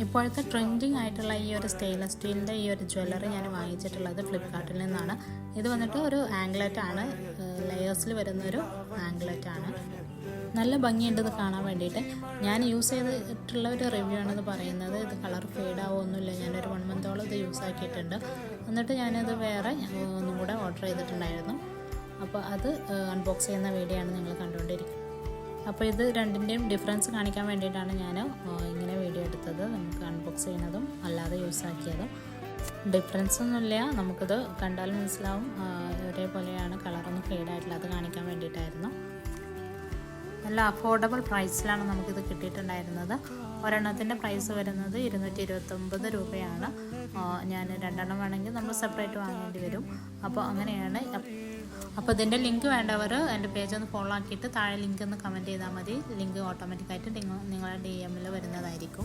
ഇപ്പോഴത്തെ ട്രെൻഡിങ് ആയിട്ടുള്ള ഈ ഒരു സ്റ്റെയിൻലെസ് സ്റ്റീലിൻ്റെ ഈ ഒരു ജ്വല്ലറി ഞാൻ വാങ്ങിച്ചിട്ടുള്ളത് ഫ്ലിപ്കാർട്ടിൽ നിന്നാണ്. ഇത് വന്നിട്ട് ഒരു ആംഗ്ലറ്റ് ആണ്, ലെയേഴ്സിൽ വരുന്നൊരു ആംഗ്ലറ്റ് ആണ്. നല്ല ഭംഗിയുണ്ട് ഇത് കാണാൻ വേണ്ടിയിട്ട്. ഞാൻ യൂസ് ചെയ്തിട്ടുള്ള ഒരു റിവ്യൂ ആണെന്ന് പറയുന്നത്. ഇത് കളർ ഫെയ്ഡ് ആവുമൊന്നുമില്ല. ഞാനൊരു 1 മന്തോളം ഇത് യൂസ് ആക്കിയിട്ടുണ്ട്. എന്നിട്ട് ഞാനത് വേറെ ഒന്നും കൂടെ ഓർഡർ ചെയ്തിട്ടുണ്ടായിരുന്നു. അപ്പോൾ അത് അൺബോക്സ് ചെയ്യുന്ന വീഡിയോ ആണ് നിങ്ങൾ കണ്ടുകൊണ്ടിരിക്കുന്നത്. അപ്പോൾ ഇത് രണ്ടിൻ്റെയും ഡിഫറൻസ് കാണിക്കാൻ വേണ്ടിയിട്ടാണ് ഞാൻ ഇങ്ങനെ വീഡിയോ എടുത്തത്. നമുക്ക് അൺബോക്സ് ചെയ്യുന്നതും അല്ലാതെ യൂസ് ആക്കിയതും ഡിഫറൻസ് ഒന്നുമില്ല, നമുക്കിത് കണ്ടാൽ മനസ്സിലാവും. ഒരേപോലെയാണ്, കളറൊന്നും ഫെയ്ഡായിട്ടില്ല. അത് കാണിക്കാൻ വേണ്ടിയിട്ടായിരുന്നു. നല്ല അഫോർഡബിൾ പ്രൈസിലാണ് നമുക്കിത് കിട്ടിയിട്ടുണ്ടായിരുന്നത്. ഒരെണ്ണത്തിൻ്റെ പ്രൈസ് വരുന്നത് 229 രൂപയാണ്. ഞാൻ 2 എണ്ണം വേണമെങ്കിൽ നമ്മൾ സെപ്പറേറ്റ് വാങ്ങേണ്ടി വരും. അപ്പോൾ അങ്ങനെയാണ്. അപ്പോൾ ഇതിൻ്റെ ലിങ്ക് വേണ്ടവർ എൻ്റെ പേജ് ഒന്ന് ഫോളോ ആക്കിയിട്ട് താഴെ ലിങ്ക് ഒന്ന് കമൻറ്റ് ചെയ്താൽ മതി. ലിങ്ക് ഓട്ടോമാറ്റിക്കായിട്ട് നിങ്ങളുടെ DM വരുന്നതായിരിക്കും.